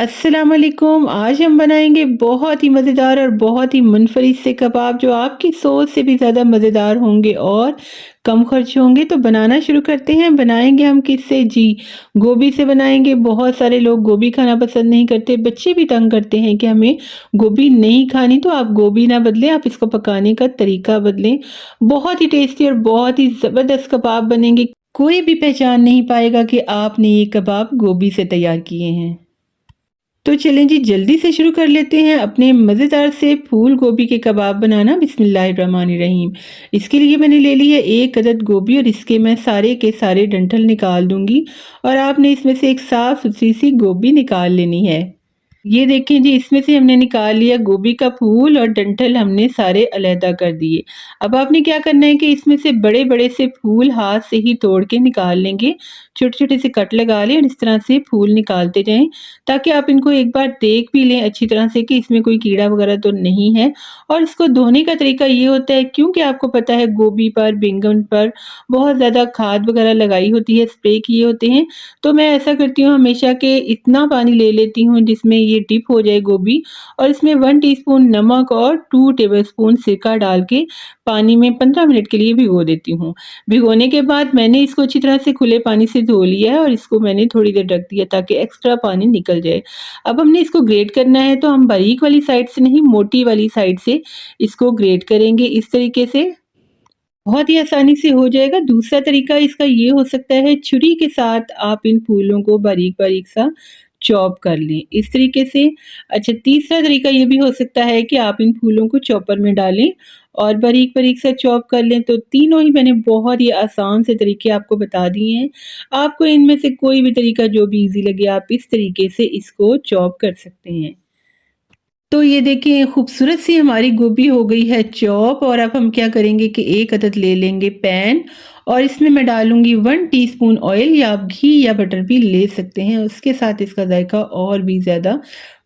अस्सलाम वालेकुम। आज हम बनाएंगे बहुत ही मज़ेदार और बहुत ही मुनफरिद से कबाब जो आपकी सोच से भी ज़्यादा मज़ेदार होंगे और कम खर्च होंगे। तो बनाना शुरू करते हैं। बनाएंगे हम किससे? जी, गोभी से बनाएंगे। बहुत सारे लोग गोभी खाना पसंद नहीं करते, बच्चे भी तंग करते हैं कि हमें गोभी नहीं खानी, तो आप गोभी ना बदलें, आप इसको पकाने का तरीका बदलें। बहुत ही टेस्टी और बहुत ही ज़बरदस्त कबाब बनेंगे। कोई भी पहचान नहीं पाएगा कि आपने ये कबाब गोभी से तैयार किए हैं। तो चलें जी, जल्दी से शुरू कर लेते हैं अपने मज़ेदार से फूल गोभी के कबाब बनाना। बिस्मिल्लाहिर्रहमानिर्रहीम। इसके लिए मैंने ले ली है 1 अदद गोभी और इसके मैं सारे के सारे डंठल निकाल दूंगी और आपने इसमें से एक साफ सुथरी सी गोभी निकाल लेनी है। ये देखें जी, इसमें से हमने निकाल लिया गोभी का फूल और डंठल हमने सारे अलहदा कर दिए। अब आपने क्या करना है कि इसमें से बड़े-बड़े से फूल हाथ से ही तोड़ के निकाल लेंगे। छोटे-छोटे से कट लगा लें और इस तरह से फूल निकालते जाएँ, ताकि आप इनको एक बार देख भी लें अच्छी तरह से कि इसमें कोई कीड़ा वगैरह तो नहीं है। और इसको धोने का तरीका ये होता है, क्योंकि आपको पता है गोभी पर, बैंगन पर बहुत ज़्यादा खाद वगैरह लगाई होती है, स्प्रे किए होते हैं। तो मैं ऐसा करती हूँ हमेशा कि इतना पानी ले लेती हूँ जिसमें ये डिप हो जाए गोभी, और इसमें 1 टीस्पून नमक और 2 टेबलस्पून सिरका डाल के पानी में 15 मिनट के लिए भिगो देती हूँ। भिगोने के बाद मैंने इसको अच्छी तरह से खुले पानी से धो लिया है और इसको मैंने थोड़ी देर रख दिया ताकि एक्स्ट्रा पानी निकल जाए। अब हमने इसको ग्रेट करना है, तो हम बारीक वाली साइड से नहीं, मोटी वाली साइड से इसको ग्रेट करेंगे इस तरीके से। बहुत ही आसानी से हो जाएगा। दूसरा तरीका इसका ये हो सकता है, छुरी के साथ आप इन फूलों को बारीक-बारीक सा चॉप कर लें, इस तरीके से। अच्छा, तीसरा तरीका ये भी हो सकता है कि आप इन फूलों को चॉपर में डालें और बारीक-बारीक सा चॉप कर लें। तो तीनों ही मैंने बहुत ही आसान से तरीके आपको बता दिए हैं। आपको इनमें से कोई भी तरीका जो भी ईज़ी लगे, आप इस तरीके से इसको चॉप कर सकते हैं। तो ये देखिए, खूबसूरत सी हमारी गोभी हो गई है चॉप। और अब हम क्या करेंगे कि 1 अदद ले लेंगे पैन और इसमें मैं डालूँगी 1 टीस्पून ऑयल, या आप घी या बटर भी ले सकते हैं। उसके साथ इसका ज़ायका और भी ज़्यादा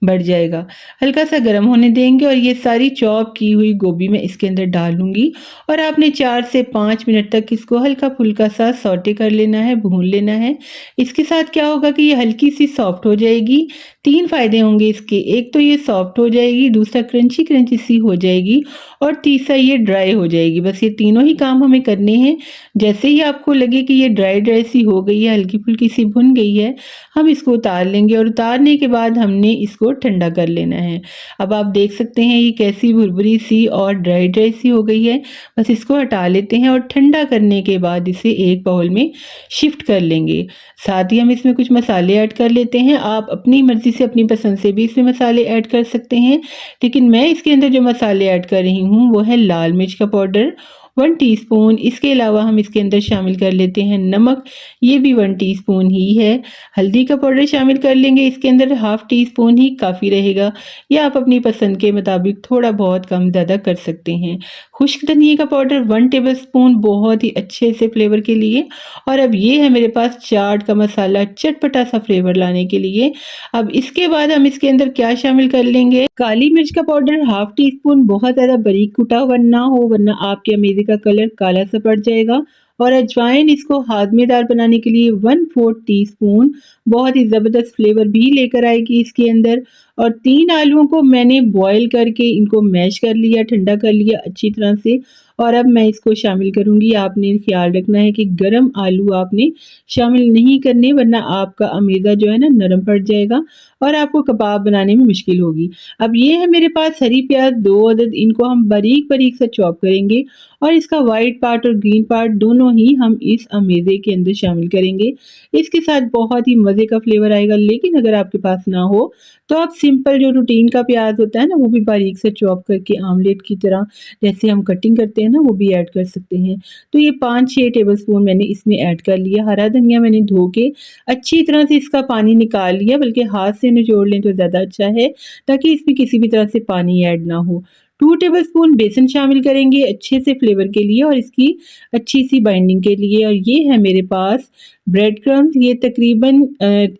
बढ़ जाएगा। हल्का-सा गरम होने देंगे और ये सारी चॉप की हुई गोभी मैं इसके अंदर डाल दूँगी और आपने 4 से 5 मिनट तक इसको हल्का-फुल्का सा सौटे कर लेना है, भून लेना है। इसके साथ क्या होगा कि ये हल्की-सी सॉफ्ट हो जाएगी। 3 फ़ायदे होंगे इसके, एक तो ये सॉफ्ट हो जाएगी, दूसरा क्रंची-क्रंची सी हो जाएगी और तीसरा ये ड्राई हो जाएगी। बस ये तीनों ही काम हमें करने हैं। जैसे ही आपको लगे कि ये ड्राई-ड्राई सी हो गई है, हल्की-फुल्की सी भुन गई है, हम इसको उतार लेंगे और उतारने के बाद हमने इसको ठंडा कर लेना है। अब आप देख सकते हैं ये कैसी भुरभुरी सी और ड्राई-ड्राई सी हो गई है। बस इसको हटा लेते हैं और ठंडा करने के बाद इसे एक बाउल में शिफ्ट कर लेंगे। साथ ही हम इसमें कुछ मसाले ऐड कर लेते हैं। आप अपनी मर्ज़ी से, अपनी पसंद से भी इसमें मसाले ऐड कर सकते हैं, लेकिन मैं इसके अंदर जो मसाले ऐड कर रही हूँ वो है लाल मिर्च का पाउडर 1 टीस्पून। इसके अलावा हम इसके अंदर शामिल कर लेते हैं नमक, ये भी 1 टीस्पून ही है। हल्दी का पाउडर शामिल कर लेंगे इसके अंदर, हाफ़ टीस्पून ही काफ़ी रहेगा, या आप अपनी पसंद के मुताबिक थोड़ा बहुत कम ज़्यादा कर सकते हैं। खुश्क धनिये का पाउडर 1 टेबलस्पून, बहुत ही अच्छे से फ्लेवर के लिए। और अब ये है मेरे पास चाट का मसाला, चटपटा सा फ्लेवर लाने के लिए। अब इसके बाद हम इसके अंदर क्या शामिल कर लेंगे, काली मिर्च का पाउडर हाफ़ टीस्पून, बहुत ज़्यादा बारीक कुटा हुआ ना हो, वरना आपके अमेज़े का कलर काला सा पड़ जाएगा। और अजवाइन इसको हाज़मेदार बनाने के लिए 1/4 टीस्पून, बहुत ही ज़बरदस्त फ्लेवर भी लेकर आएगी इसके अंदर। और 3 आलूओं को मैंने बॉयल करके इनको मैश कर लिया, ठंडा कर लिया अच्छी तरह से, और अब मैं इसको शामिल करूँगी। आपने ख़्याल रखना है कि गरम आलू आपने शामिल नहीं करने, वरना आपका अमेज़ा जो है ना नरम पड़ जाएगा और आपको कबाब बनाने में मुश्किल होगी। अब ये है मेरे पास हरी प्याज़ 2 अदद, इनको हम बारीक-बारीक से चॉप करेंगे और इसका व्हाइट पार्ट और ग्रीन पार्ट दोनों ही हम इस अमेज़े के अंदर शामिल करेंगे। इसके साथ बहुत ही मज़े का फ्लेवर आएगा। लेकिन अगर आपके पास ना हो तो आप सिंपल जो रूटीन का प्याज़ होता है ना, वो भी बारीक से चॉप करके आमलेट की तरह जैसे हम कटिंग करते हैं ना, वो भी ऐड कर सकते हैं। तो ये 5-6 टेबलस्पून मैंने इसमें ऐड कर लिया। हरा धनिया मैंने धो के अच्छी तरह से इसका पानी निकाल लिया, बल्कि हाथ से निचोड़ लें तो ज़्यादा अच्छा है, ताकि इसमें किसी भी तरह से पानी ऐड ना हो। 2 टेबलस्पून बेसन शामिल करेंगे अच्छे से फ्लेवर के लिए और इसकी अच्छी सी बाइंडिंग के लिए। और ये है मेरे पास ब्रेड क्रम्स, ये तकरीबन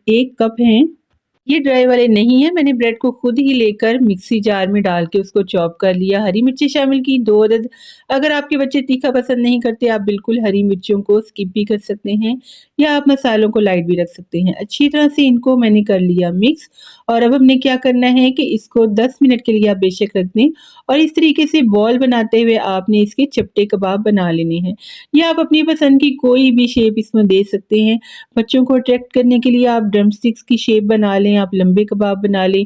1 कप हैं। ये ड्राई वाले नहीं हैं, मैंने ब्रेड को खुद ही लेकर मिक्सी जार में डाल के उसको चॉप कर लिया, हरी मिर्ची शामिल की 2 अदद। अगर आपके बच्चे तीखा पसंद नहीं करते, आप बिल्कुल हरी मिर्चियों को स्किप भी कर सकते हैं या आप मसालों को लाइट भी रख सकते हैं। अच्छी तरह से इनको मैंने कर लिया मिक्स और अब हमने क्या करना है कि इसको 10 मिनट के लिए आप बेशक रख दें और इस तरीके से बॉल बनाते हुए आपने इसके चपटे कबाब बना लेने हैं। या आप अपनी पसंद की कोई भी शेप इसमें दे सकते हैं। बच्चों को अट्रैक्ट करने के लिए आप ड्रमस्टिक्स की शेप बना लें, आप लंबे कबाब बना लें।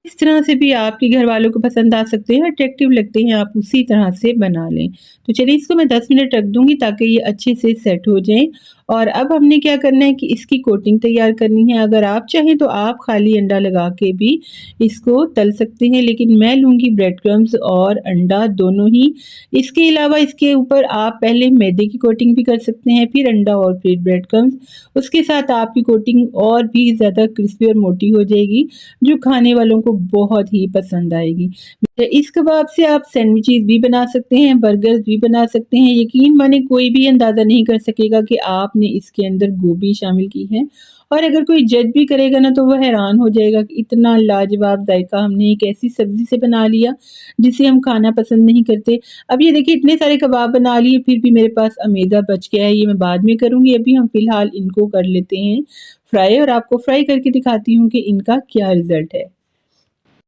इस तरह से भी आपके घरवालों को पसंद आ सकते हैं, अट्रैक्टिव लगते हैं, आप उसी तरह से बना लें। तो चलिए इसको मैं 10 मिनट रख दूँगी ताकि ये अच्छे से सेट हो जाएँ और अब हमने क्या करना है कि इसकी कोटिंग तैयार करनी है। अगर आप चाहें तो आप खाली अंडा लगा के भी इसको तल सकते हैं, लेकिन मैं लूँगी ब्रेड क्रम्ब्स और अंडा दोनों ही। इसके अलावा इसके ऊपर आप पहले मैदे की कोटिंग भी कर सकते हैं, फिर अंडा और फिर ब्रेड क्रम्ब्स। उसके साथ आपकी कोटिंग और भी ज़्यादा क्रिस्पी और मोटी हो जाएगी, जो खाने वालों को बहुत ही पसंद आएगी। इस कबाब से आप सैंडविचेस भी बना सकते हैं, बर्गर्स भी बना सकते हैं। यकीन माने कोई भी अंदाज़ा नहीं कर सकेगा कि आपने इसके अंदर गोभी शामिल की है और अगर कोई जज भी करेगा ना तो वो हैरान हो जाएगा कि इतना लाजवाब जायका हमने एक ऐसी सब्ज़ी से बना लिया जिसे हम खाना पसंद नहीं करते। अब ये देखिए इतने सारे कबाब बना लिए फिर भी मेरे पास अमेज़ा बच गया है, ये मैं बाद में करूँगी। अभी हम फ़िलहाल इनको कर लेते हैं फ्राई और आपको फ्राई करके दिखाती हूँ कि इनका क्या रिज़ल्ट है।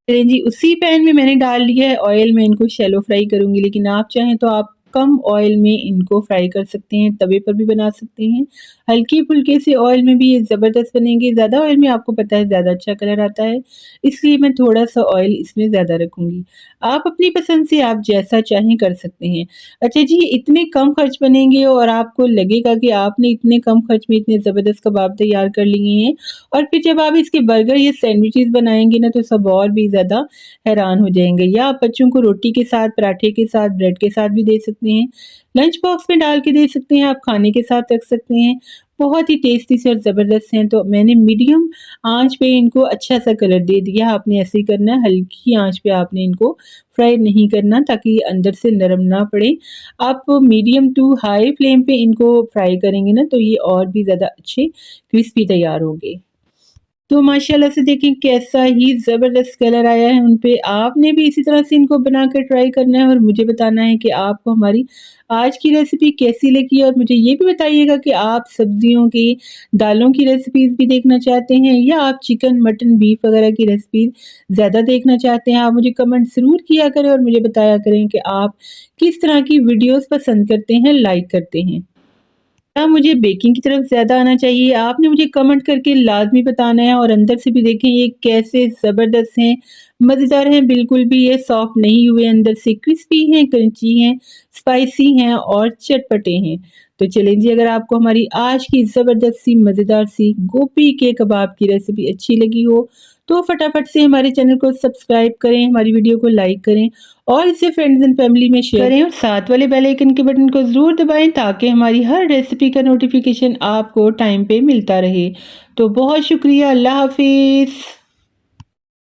चलिए जी, उसी पैन में मैंने डाल लिया है ऑयल, मैं इनको शैलो फ्राई करूँगी, लेकिन आप चाहें तो आप कम ऑयल में इनको फ्राई कर सकते हैं, तवे पर भी बना सकते हैं। हल्के-फुल्के से ऑयल में भी ये ज़बरदस्त बनेंगे, ज़्यादा ऑयल में आपको पता है ज़्यादा अच्छा कलर आता है, इसलिए मैं थोड़ा-सा ऑयल इसमें ज़्यादा रखूँगी। आप अपनी पसंद से आप जैसा चाहें कर सकते हैं। अच्छा जी, इतने कम खर्च बनेंगे और आपको लगेगा कि आपने इतने कम खर्च में इतने ज़बरदस्त कबाब तैयार कर लिए हैं और फिर जब आप इसके बर्गर या सैंडविचेस बनाएँगे ना तो सब और भी ज़्यादा हैरान हो जाएँगे। या आप बच्चों को रोटी के साथ, पराठे के साथ, ब्रेड के साथ भी दे सकते हैं। लंच बॉक्स में डाल के दे सकते हैं, आप खाने के साथ रख सकते हैं। बहुत ही टेस्टी से और ज़बरदस्त हैं। तो मैंने मीडियम आँच पे इनको अच्छा-सा कलर दे दिया। आपने ऐसे ही करना है, हल्की आँच पे आपने इनको फ्राई नहीं करना ताकि ये अंदर से नरम ना पड़े। आप मीडियम टू हाई फ्लेम पे इनको फ्राई करेंगे ना तो ये और भी ज़्यादा अच्छे क्रिस्पी तैयार होंगे। तो माशाल्लाह से देखें कैसा ही ज़बरदस्त कलर आया है उन पे। आपने भी इसी तरह से इनको बनाकर ट्राई करना है और मुझे बताना है कि आपको हमारी आज की रेसिपी कैसी लगी और मुझे ये भी बताइएगा कि आप सब्जियों की, दालों की रेसिपीज़ भी देखना चाहते हैं या आप चिकन, मटन, बीफ वगैरह की रेसिपीज़ ज़्यादा देखना चाहते हैं। आप मुझे कमेंट ज़रूर किया करें और मुझे बताया करें कि आप किस तरह की वीडियोज़ पसंद करते हैं, लाइक करते हैं। हाँ, मुझे बेकिंग की तरफ ज़्यादा आना चाहिए, आपने मुझे कमेंट करके लाज़मी बताना है और अंदर से भी देखें ये कैसे ज़बरदस्त हैं, मज़ेदार हैं, बिल्कुल भी ये सॉफ्ट नहीं हुए, अंदर से क्रिस्पी हैं, क्रंची हैं, स्पाइसी हैं और चटपटे हैं। तो चलें जी, अगर आपको हमारी आज की ज़बरदस्त सी मज़ेदार सी गोभी के कबाब की रेसिपी अच्छी लगी हो, तो फटाफट से हमारे चैनल को सब्सक्राइब करें, हमारी वीडियो को लाइक करें और इसे फ्रेंड्स एंड फैमिली में शेयर करें और साथ वाले बेल आइकन के बटन को ज़रूर दबाएं ताकि हमारी हर रेसिपी का नोटिफिकेशन आपको टाइम पे मिलता रहे। तो बहुत शुक्रिया, अल्लाह हाफ़िज़।